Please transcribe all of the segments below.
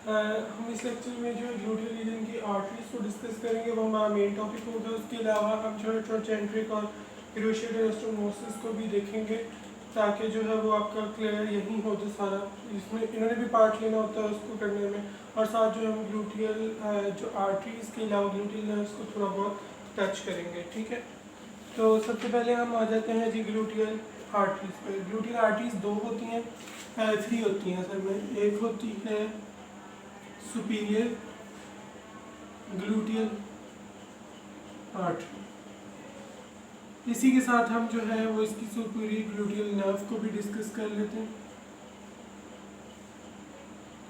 हम इस लेक्चर में जो है ग्लूटियल रीजन की आर्टरीज को डिस्कस करेंगे, वो हमारा मेन टॉपिक होगा। उसके अलावा हम जो है ट्रोचेंट्रिक और क्रूशियल एनास्टोमोसिस को भी देखेंगे, ताकि जो है वो आपका क्लियर यही हो जो सारा इसमें इन्होंने भी पार्ट लेना होता है उसको करने में। और साथ जो हम ग्लूटियल जो आर्टरीज के अलावा ग्लूटियल नर्व्स को थोड़ा बहुत टच करेंगे, ठीक है। तो सबसे पहले हम आ जाते हैं जी ग्लूटियल आर्टरीज पर। ग्लूटियल आर्टरीज दो होती हैं, थ्री होती हैं असल में। एक होती है सुपीरियर ग्लूटियल आर्टरी, इसी के साथ हम जो है वो इसकी सुपीरियर ग्लूटियल नर्व को भी डिस्कस कर लेते हैं।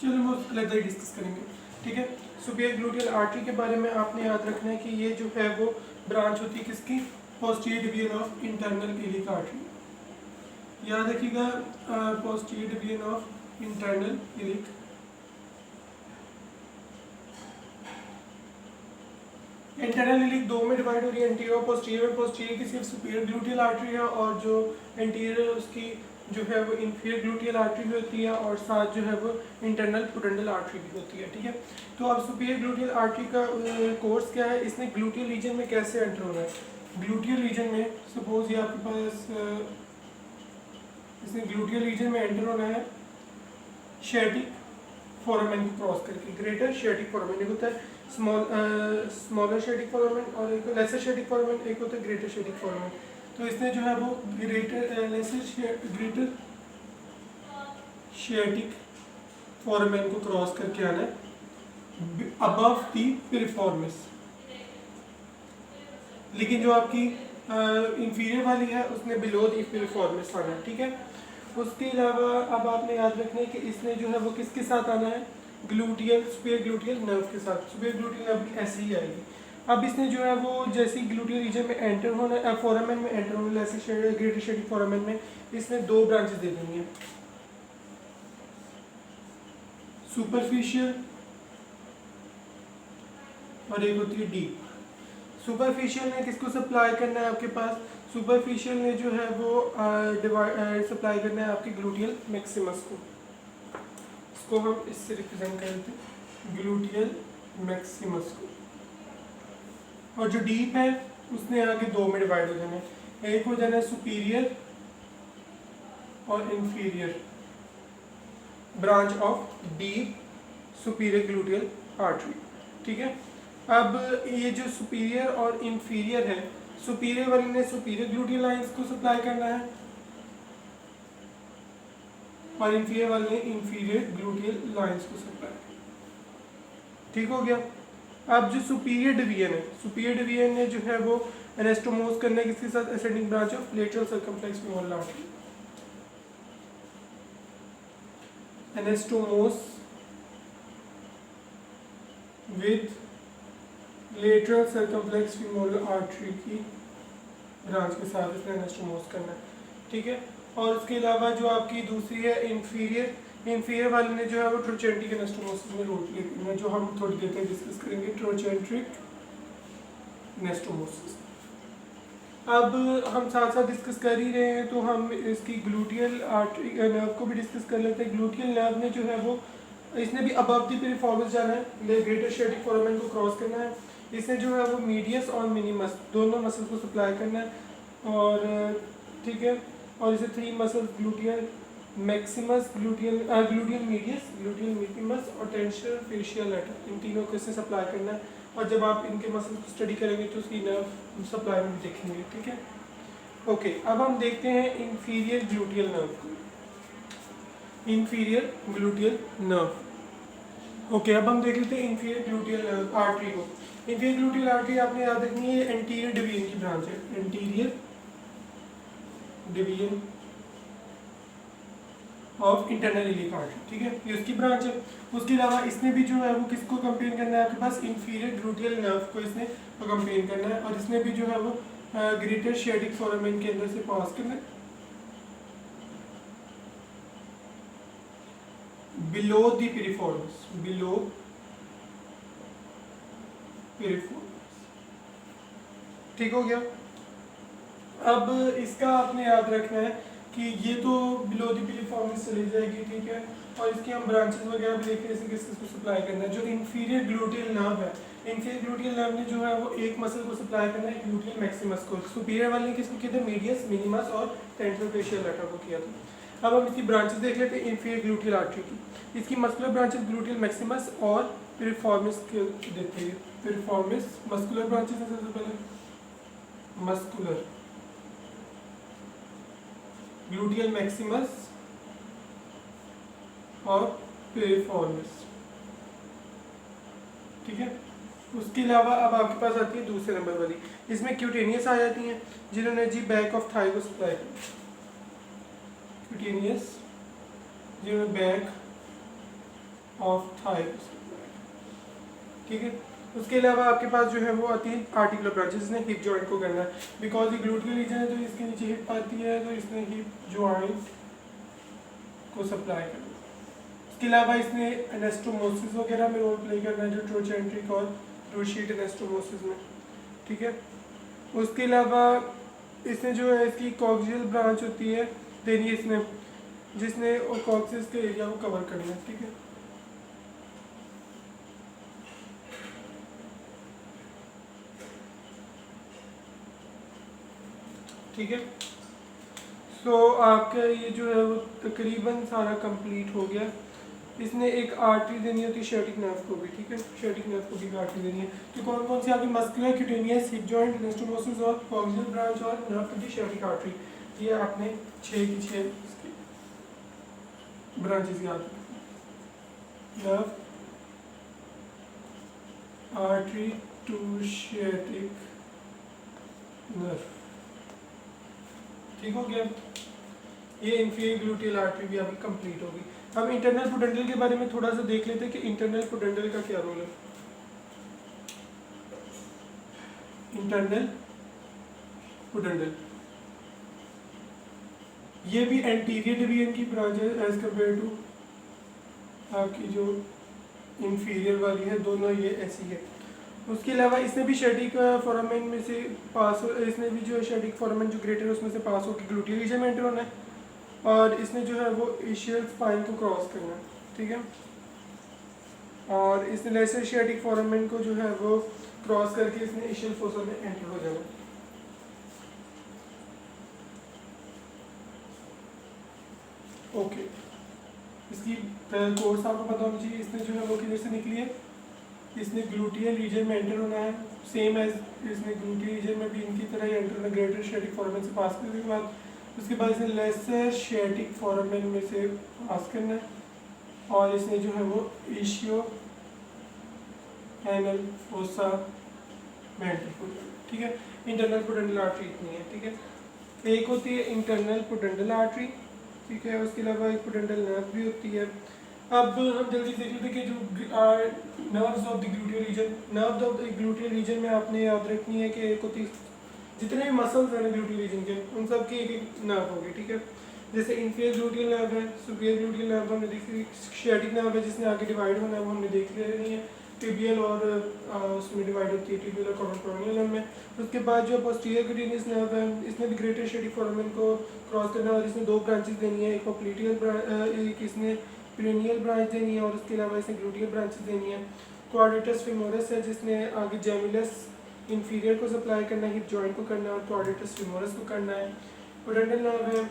चलो वो अलग ही डिस्कस करेंगे, ठीक है। सुपीरियर ग्लूटियल आर्टरी के बारे में आपने याद रखना है कि ये जो है वो ब्रांच होती है किसकी, posterior division of internal iliac artery. याद रखिएगा, posterior division of internal iliac. Internal iliac दो में डिवाइड हो रही है, एंटीरियर और पोस्टीरियर। पोस्टीरियर की सिर्फ सुपीरियर ग्लूटियल आर्टरी है, और जो एंटीरियर उसकी जो है वो इंफीरियर ग्लूटियल आर्टरी भी होती है, और साथ जो है वो इंटरनल पुडेंडल आर्टरी भी होती है, ठीक है। तो अब सुपीरियर ग्लूटियल आर्टरी का कोर्स क्या है, इसने ग्लूटियल रीजन में कैसे एंटर होना है। ग्लूटियल रीजन में सपोज ये आपके पास इसने ग्लूटियल रीजन में एंटर होना है शेटिक फोरामेन को क्रॉस करके। ग्रेटर शेटिक फोरामेन एक होता है स्मॉलर शेटिक फोरामेन, और एक लेसर शेटिक फोरामेन, एक होता है ग्रेटर शेटिक फोरामेन। तो इसने जो है वो ग्रेटर शेटिक फोरामेन को क्रॉस करके आना है अबव दी पिरिफॉर्मिस। लेकिन जो आपकी इंफीरियर वाली है उसने बिलो दी पिरिफॉर्मिस आना है, ठीक है। उसके अलावा अब आपने याद रखना है कि इसने जो है वो किसके साथ आना है, ग्लूटियल सुपीरियर ग्लूटियल नर्व के साथ। सुपीरियर ग्लूटियल नर्व की ऐसे ही आएगी। अब इसने जो है वो जैसे ग्लूटियल रीजन में एंटर होना, फोरामेन में एंटर होना, ऐसे ग्रेटर शेटिक फोरामेन में इसने दो ब्रांचेस दे देनी है, सुपरफिशियल और एक होती है डीप। सुपरफिशियल ने किसको सप्लाई करना है आपके पास, सुपरफिशियल ने जो है वो सप्लाई करना है आपके ग्लूटियल मैक्सिमस को। इसको हम इससे रिप्रेजेंट करते हैं ग्लूटियल मैक्सिमस को। और जो डीप है उसने आगे दो में डिवाइड हो जाना है, एक हो जाना है सुपीरियर और inferior branch of deep superior gluteal artery, ठीक है। अब ये जो सुपीरियर और इंफीरियर है, सुपीरियर वाले ने सुपीरियर ग्लूटियल लाइंस को सप्लाई करना है, और इंफीरियर वाले ने इंफीरियर ग्लूटियल लाइंस को सप्लाई, ठीक हो गया। अब जो सुपीरियर डिवीजन है, सुपीरियर डिवीजन ने जो है वो एनास्टोमोस करना है किसके साथ, ascending branch of lateral circumflex femoral artery. Anastomose with lateral circumflex femoral artery की ब्रांच के साथ इसने एनास्टोमोस करना है, ठीक है। और उसके अलावा जो आपकी दूसरी है इंफीरियर, इंफीरियर वाले ने जो है वो ट्रोचेंट्रिक एनास्टोमोसिस में रोल प्ले करना है, जो हम थोड़ी देर तक डिस्कस करेंगे, ट्रोचेंट्रिक एनास्टोमोसिस। अब हम साथ साथ डिस्कस कर ही रहे हैं तो हम इसकी ग्लूटियल आर्टरी नर्व को भी डिस्कस कर लेते हैं। ग्लूटियल नर्व ने जो है वो इसने भी अबव द पिरिफॉर्मिस जाना है, ग्रेटर शेटिक फोरामेन को क्रॉस करना है। इसने जो है वो मीडियस और मिनिमस दोनों मसल्स को सप्लाई करना है, और ठीक है। और इसे three muscles gluteal Maximus, gluteal medius, gluteal minimus और टेंसर फेशियल लेटर, इन तीनों को इससे सप्लाई करना है। और जब आप इनके मसल्स को स्टडी करेंगे तो उसकी नर्व सप्लाई में भी देखेंगे, ठीक है। ओके, अब हम देखते हैं इंफीरियर ग्लूटियल नर्व को, इंफीरियर ग्लूटियल नर्व। ओके, अब हम देख लेते हैं इंफीरियर ग्लूटियल आर्टरी को। इंफीरियर ग्लूटियल आर्टरी आपने याद रखनी है एंटीरियर डिवीजन की ब्रांच है, anterior division of internal iliac artery, ठीक है, ये उसकी ब्रांच है। उसके अलावा इसने भी जो है वो किसको कंपेयर करना है आपके पास, इंफीरियर ग्लूटियल नर्व को इसने कंपेयर करना है, और इसने भी जो है वो ग्रेटर शेटिक फोरामेन के अंदर से पास करना है below the piriformis, below piriformis, ठीक हो गया। अब इसका आपने याद रखना है कि ये तो बिलो द पिलिफॉर्मिस चली जाएगी, ठीक है। और इसकी हम ब्रांचेस वगैरह भी देखते हैं इसे किस किस को सप्लाई करना है। जो इंफीरियर ग्लूटियल नर्व है, इंफीरियर ग्लूटियल नर्व ने जो है वो एक मसल को सप्लाई करना है, ग्लूटियल मैक्सिमस को। सुपीरियर वाले ने किसको किया था, मीडियस, मिनिमस और टेंट्रो फेशियल लेटर को किया था। अब हम इसकी ब्रांचेस देख लेते हैं इंफीरियर ग्लूटियल आर्टरी की। इसकी मस्कुलर ब्रांचेस ग्लूटियल मैक्सिमस और पिरिफॉर्मिस के देते हैं। पिरिफॉर्मिस मस्कुलर ब्रांचेस है सबसे पहले, मस्कुलर ग्लूटियल मैक्सिमस और पिरिफॉर्मिस, ठीक है। उसके अलावा अब आपके पास आती है दूसरे नंबर वाली, इसमें क्यूटेनियस आ जाती हैं जिन्होंने जी बैक ऑफ थाई को सप्लाई किया। क्यूटेनियस जिन्होंने बैक ऑफ थाई को सप्लाई, ठीक है। उसके अलावा आपके पास जो है वो आती है आर्टिकुलर ब्रांचेस, इसने हिप जॉइंट को करना है, बिकॉज ये ग्लूटियल रीजन है तो इसके नीचे हिप आती है, तो इसने हिप जॉइंट को सप्लाई करना है। इसके अलावा इसने एनास्टोमोसिस वगैरह में रोल प्ले करना है, जो ट्रोचेंट्रिक और क्रूशिएट एनास्टोमोसिस में, ठीक है। उसके अलावा इसने जो है इसकी कॉक्सियल ब्रांच होती है देनी इसने, जिसने कॉक्सिस के एरिया को कवर करना है, ठीक है। ठीक है, सो आपका ये जो है वो तकरीबन सारा कंप्लीट हो गया। इसने एक आर्टरी देनी होती है शेटिक नर्व को भी, ठीक है। शेटिक नर्व को भी आर्टरी देनी है। तो कौन कौन सी आपकी muscular, cutaneous, hip joint, anastomosis और कॉक्सियल ब्रांच और nerve to the sciatic artery, ये आपने 6 की 6 ब्रांचेस याद रखनी। Nerve artery to sciatic nerve, ठीक हो गया। ये इंफीरियर ग्लूटियल आर्टरी भी आपकी कंप्लीट होगी। अब इंटरनल पुडेंडल के बारे में थोड़ा सा देख लेते हैं कि इंटरनल पुडेंडल का क्या रोल है। इंटरनल पुडेंडल ये भी एंटीरियर डिवीजन की ब्रांच है एज कम्पेयर टू आपकी जो इंफीरियर वाली है, दोनों ये ऐसी है। उसके अलावा इसने भी शेटिक फोरामेन में से पास हो, इसने भी जो है शेटिक फोरामेन जो ग्रेटर उसमें से पास होकर ग्लूटियल रीजन में एंटर होना है, और इसने जो है वो इशियल स्पाइन को क्रॉस करना है, ठीक है। और इसने लेसर शेटिक फोरामेन को जो है वो क्रॉस करके इसने इशियल फोसा में एंटर हो जाना है। ओके, इसकी कोर्स आपको पता होना चाहिए। इसने जो है वो किधर से निकली है, इसने ग्लूटियल रीजन में एंटर होना है, सेम एज इसने ग्लूटियल रीजन में भी इनकी तरह ही एंटर होना, ग्रेटर शेटिक फोरामेन से पास करने के बाद उसके बाद इसने लेसर शेटिक फोरामेन में से पास करना है, और इसने जो है वो इशियो एनल फोसा में एंटर हो जाना, ठीक है। इंटरनल पुडेंडल आर्टरी इतनी है, ठीक है। एक होती है इंटरनल पुडेंडल आर्टरी, ठीक है। उसके अलावा एक पुडेंडल नर्व भी होती है। अब हम जल्दी देख लेते हैं कि जो nerves of the gluteal region, nerves of the gluteal region में आपने याद रखनी है कि एक होती है, जितने भी मसल्स हैं ग्लूटियल रीजन के उन सब की एक एक नर्व होगी, ठीक है। जैसे इंफीरियर ग्लूटियल नर्व है, सुपीरियर ग्लूटियल नर्व हमने देख ली, शेटिक नर्व है जिसने आगे डिवाइड होना है वो हमने देख लेनी है, टिबियल और उसमें डिवाइड होती है टिबियल और कॉर्नियल में। उसके बाद जो पोस्टीरियर क्यूटेनियस नर्व है, इसने भी ग्रेटर शेटिक फोरामेन को क्रॉस करना है और इसने 2 ब्रांचेस देनी है, एक पॉप्लिटियल एक इसने पेरिनियल ब्रांच देनी है और उसके अलावा इसने ग्लूटियल ब्रांचेस देनी है। क्वाड्रेटस फेमोरस है जिसने आगे जेमिनस इंफीरियर को सप्लाई करना है, हिप जॉइंट को करना है और क्वाड्रेटस फेमोरस को करना है। पुडेंडल नर्व है,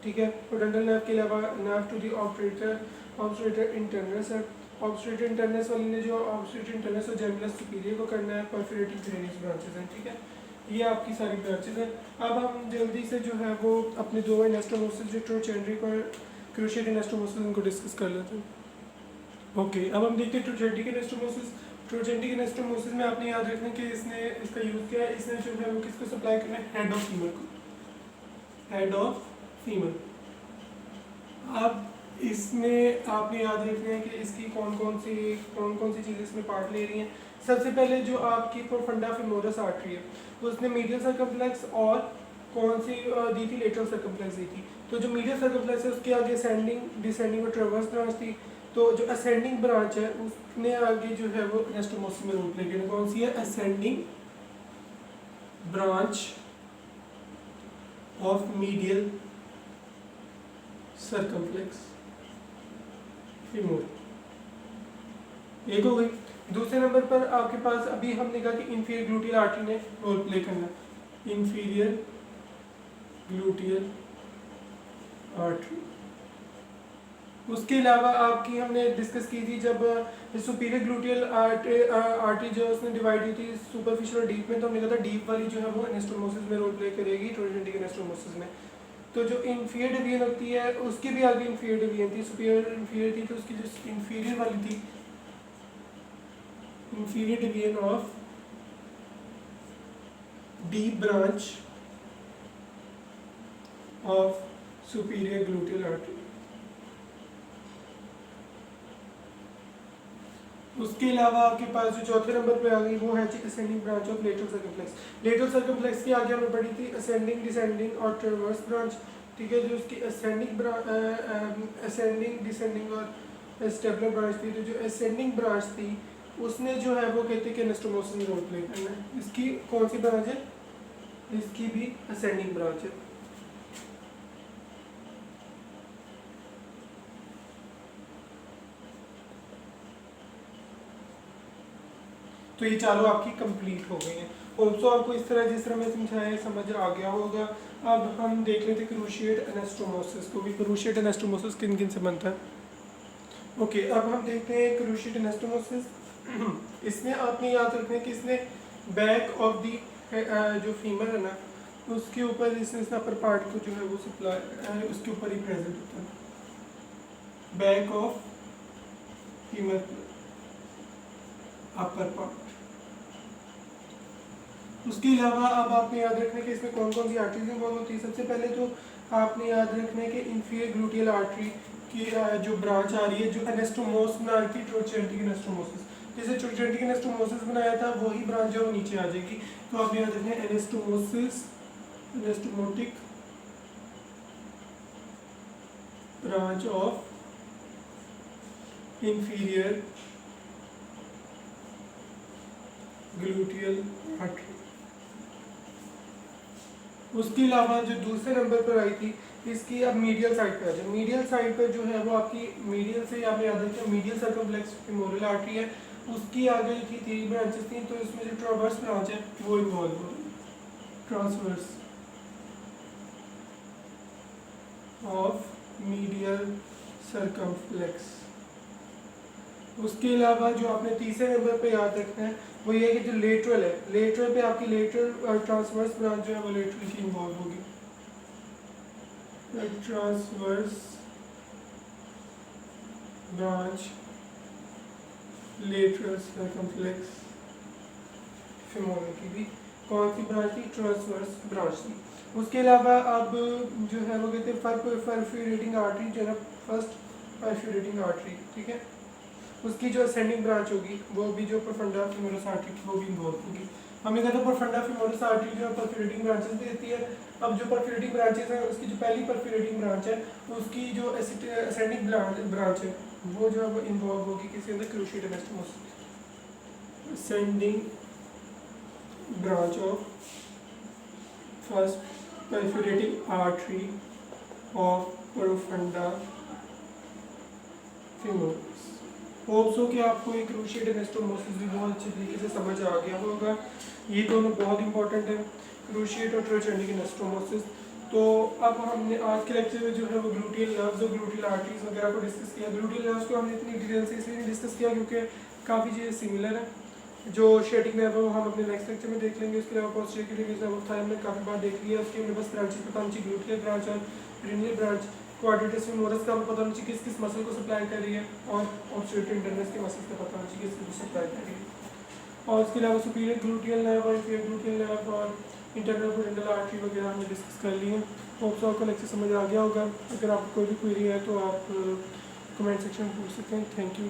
ठीक है। पुडेंडल नर्व के अलावा नर्व टू दी ऑब्स्ट्रेटर इंटरनस है, ऑब्स्ट्रेटर इंटरनस वाली ने जो ऑब्स्ट्रेटर इंटरनस और जेमिनस सुपीरियर को करना है, परफोरेटिव क्यूटेनियस ब्रांचेस हैं, ठीक है। ये आपकी सारी ब्रांचेस हैं। अब हम जल्दी से जो है वो अपने 2 एनास्टोमोसिस जो ट्रोचेंट्रिक और क्रूशिएट एनास्टोमोसिस उनको डिस्कस कर लेते हैं। ओके, अब हम देखते हैं ट्रोचेंट्रिक एनास्टोमोसिस। ट्रोचेंट्रिक एनास्टोमोसिस में आपने याद रखना कि इसने इसका यूज़ किया है, इसने जो है वो किसको सप्लाई करना है, हेड ऑफ फीमर को, हेड ऑफ फीमर। अब इसमें आपने याद रखना है कि इसकी कौन कौन सी चीज़ें इसमें पार्ट ले रही हैं। सबसे पहले जो आपकी प्रोफंडा फेमोरस आर्टरी है उसने मीडियल सर्कमफ्लेक्स और कौन सी दी थी, लेटरल सर्कमफ्लेक्स दी थी। तो जो मीडियल सर्कमफ्लेक्स है उसके आगे असेंडिंग, डिसेंडिंग और ट्रावर्स ब्रांच थी। तो जो असेंडिंग ब्रांच है उसने आगे जो है वो एनास्टोमोसिस में रोल प्ले किया। कौन सी है, ascending branch of medial circumflex femoral. एक हो गई। दूसरे नंबर पर आपके पास अभी हमने कहा कि इंफीरियर ग्लूटियल आर्टरी ने रोल प्ले करना, इंफीरियर ग्लूटियल आर्टरी। उसके अलावा आपकी हमने डिस्कस की थी जब सुपीरियर ग्लूटियल आर्टरी जो उसने डिवाइड की थी सुपरफिशियल और डीप में, तो हमने कहा था डीप वाली जो है वो एनास्टोमोसिस में रोल प्ले करेगी, ट्रोजेंटिक एनास्टोमोसिस में। तो जो इंफीरियर डिवीजन होती है उसकी भी आगे इंफीरियर डिवीजन थी, सुपीरियर इंफीरियर थी, तो उसकी जो इंफीरियर वाली थी, inferior division of deep branch of superior gluteal artery. उसके अलावा आपके पास जो चौथे नंबर पे आ गई वो है ascending branch of lateral circumflex. Lateral circumflex की आगे हमें पढ़ी थी असेंडिंग, डिसेंडिंग और ट्रांसवर्स ब्रांच, ठीक है। जो उसकी असेंडिंग, डिसेंडिंग और स्टेबुलर ब्रांच थी, तो जो असेंडिंग ब्रांच थी उसने जो है वो कहते हैं कि एनास्टोमोसिस में रोल प्ले करना है। इसकी कौन सी ब्रांच है? इसकी भी असेंडिंग ब्रांच है। तो ये चारों आपकी कंप्लीट हो गई हैं। ऑल्सो आपको इस तरह जिस तरह मैं समझाया समझ आ गया होगा। अब हम देख लेते हैं क्रूशिएट एनास्टोमोसिस को भी। क्रूशिएट एनास्टोमोसिस किन किन से बनता है? ओके, अब हम देखते हैं क्रूशिएट एनास्टोमोसिस। इसमें आपने याद रखना है कि इसने बैक ऑफ दी जो फीमर है ना उसके ऊपर इसने अपर पार्ट को जो है वो सप्लाई उसके ऊपर ही प्रेजेंट होता है, back of femur upper part. उसके अलावा अब आपने याद रखना है कि इसमें कौन कौन सी आर्टरीज इन्वॉल्व होती है। सबसे पहले तो आपने याद रखना है कि इंफीरियर ग्लूटियल आर्टरी की जो ब्रांच आ रही है जो एनास्टोमोस बना रही थी, ट्रोजेंटिक एनास्टोमोसिस। जैसे ट्रोजेंटिक एनास्टोमोसिस बनाया था वही ब्रांच जो नीचे आ जाएगी। तो आपने याद रखना है anastomosis, anastomotic branch of inferior gluteal artery. उसके अलावा जो दूसरे नंबर पर आई थी इसकी अब मीडियल साइड पे आ जाए। मीडियल साइड पर जो है वो आपकी मीडियल से आप याद रखें मीडियल सर्कमफ्लेक्स फीमोरल आर्टरी है, उसकी आगे जो थी 3 ब्रांचेस थी, तो इसमें जो ट्रांसवर्स ब्रांच है वो इन्वॉल्व हो रही है, ट्रांसवर्स ऑफ मीडियल सर्कमफ्लेक्स। उसके अलावा जो आपने तीसरे नंबर पे याद रखना है वो ये है कि जो लेटरल है, लेटरल पे आपकी लेटरल ट्रांसवर्स ब्रांच जो है वो लेटरल की इन्वॉल्व होगी, transverse branch lateral circumflex femoral की भी कौन सी ब्रांच थी? ट्रांसवर्स ब्रांच थी। उसके अलावा अब जो है वो कहते हैं परफ्यूरेटिंग आर्टरी जो है ना, फर्स्ट परफ्यूरेटिंग आर्टरी, ठीक है। उसकी जो असेंडिंग ब्रांच होगी वो भी जो प्रोफंडा फीमोरस आर्टरी की वो भी इन्वॉल्व होगी। हमने कहा था प्रोफंडा फीमोरस आर्टरी जो है परफ्यूरेटिंग ब्रांचेस देती है। अब जो परफ्यूरेटिंग ब्रांचेस हैं उसकी जो पहली परफ्यूरेटिंग ब्रांच है उसकी जो असेंडिंग ब्रांच है वो जो है वो इन्वॉल्व होगी किसी अंदर cruciate anastomosis, ascending branch of first perforating artery of profunda femoris. Hope so कि आपको एक क्रूशिएट एनास्टोमोसिस भी बहुत अच्छे तरीके से समझ आ गया होगा। ये दोनों बहुत इंपॉर्टेंट है, क्रूशिएट और ट्रोजेंटिक एनास्टोमोसिस। तो अब हमने आज के लेक्चर में जो है वो ग्लूटियल नर्व्स और ग्लूटियल आर्टरीज वगैरह को डिस्कस किया। ग्लूटियल नर्व्स को हमने इतनी डिटेल से इसलिए नहीं डिस्कस किया क्योंकि काफ़ी चीज़ें सिमिलर हैं। जो शेटिक नर्व है वो हम अपने नेक्स्ट लेक्चर में देख लेंगे। उसके अलावा पोस्टीरियर नर्व ऑफ थाई में काफ़ी बार देख लिया। उसके हमने बस ब्रांचेस पता होनी चाहिए, ग्लूटियल ब्रांच और रेनियल ब्रांच। क्वाड्रिटेस फीमोरस का हमें पता होना चाहिए किस किस मसल को सप्लाई कर रही है, और ऑब्स्ट्रेटिव इंटरनस के मसल्स का पता होना चाहिए किस किस सप्लाई कर रही है। और उसके अलावा सुपीरियर ग्लूटियल नर्व और इंफीरियर ग्लूटियल नर्व और इंटरनल पोडेंटल आर्टरी वगैरह हमने डिस्कस कर लिए। होप सो आपको लेक्चर समझ आ गया होगा। अगर आपको कोई भी क्वेरी है तो आप कमेंट सेक्शन में पूछ सकते हैं। Thank you.